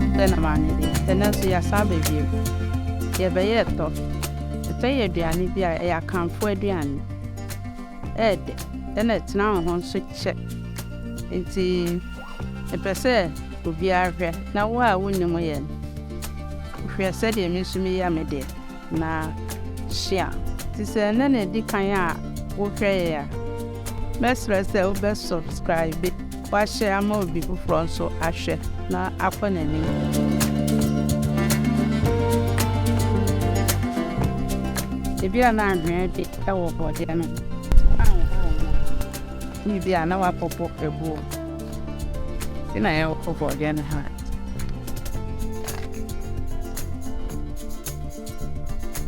then a man, then as you are savage you. Ye thought. The pay a diani be a come for diani. Ed, then it's now on switch check. It's a per se to be our here. Now, why wouldn't you win? If you said you miss me, Yamade. Na share. Tis a nene dicaya, okay. Best rest the best subscribe. Why share more people from so I share. Na upon any. If you are not ready, I will for them. If you are now a pop a book, then I will for again.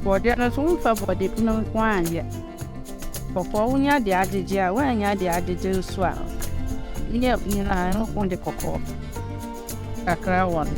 For there is one for the no one yet. For when you are the adage, when you are the adage swell. Yep, you know, I don't want the cocoa. A cry one.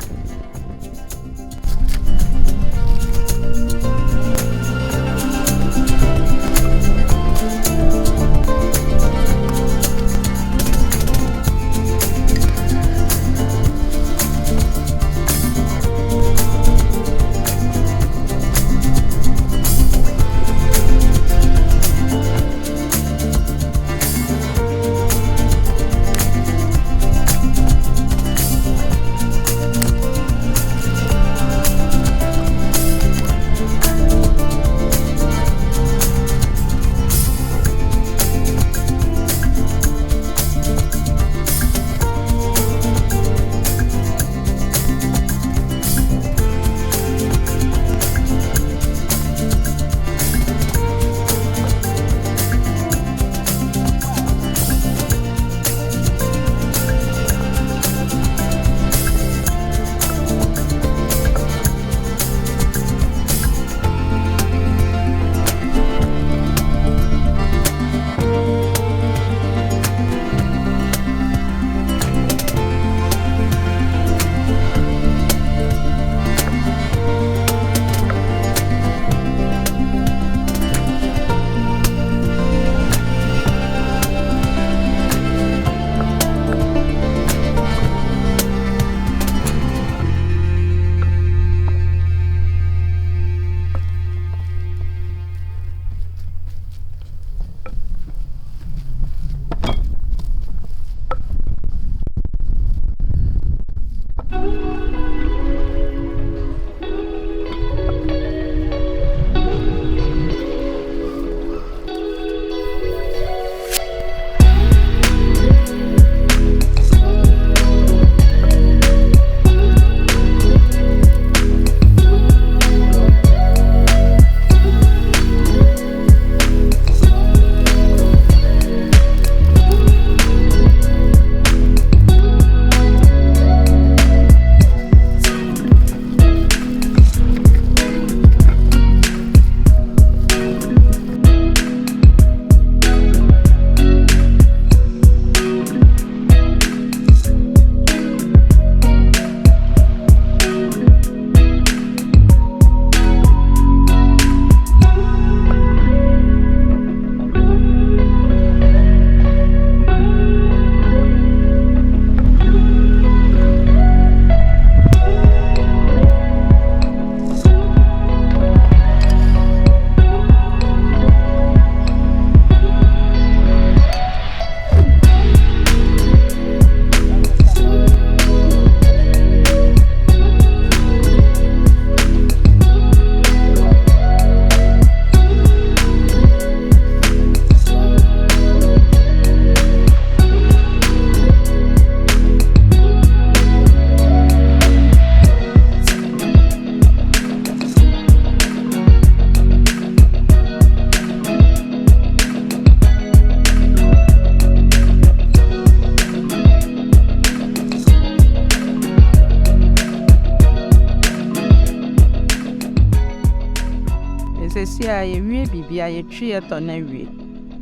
a yewie bibia ye twi eto na wie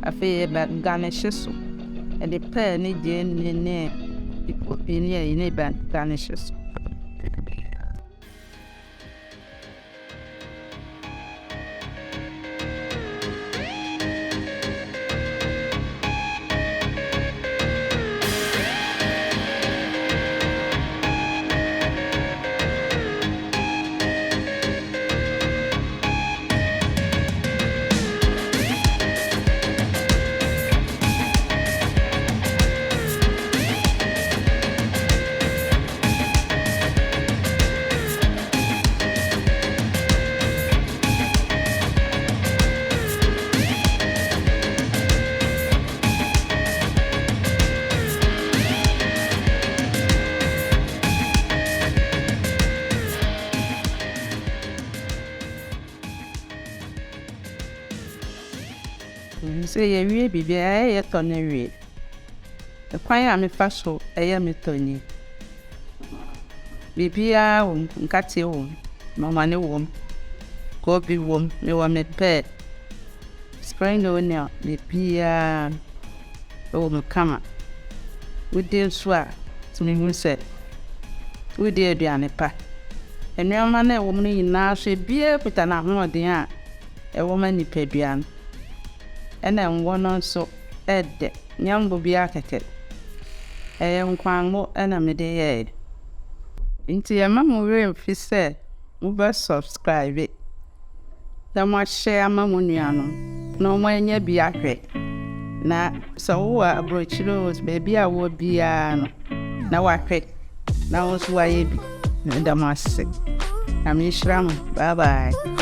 afi ba garnish so e de pe ni je ne ni ba garnish so say ye wie bibia ye to na wie. The kwan a me fa so eye me to ni. Bibia nkate wo, mama ne wo. Gobi wo, me wa me pe. Spring onion bibia o me kama. We dey so a to me hu say we dey aduane pa. Enuama na wo mu nyina hwe bia pita na ho den a e wo ma nipa aduane. Ena nwo no so ede nyambo bia keke. Nkwango ena me de ye. Inti ya mama we mfi say wo ba subscribe. Da mo share ma mo nuano. No mo anya bia hwe. Na so wo abrochiro baby a wo bia no. Na wa hwe. Na wo so wa ye bi. Da mo ase. Bye bye.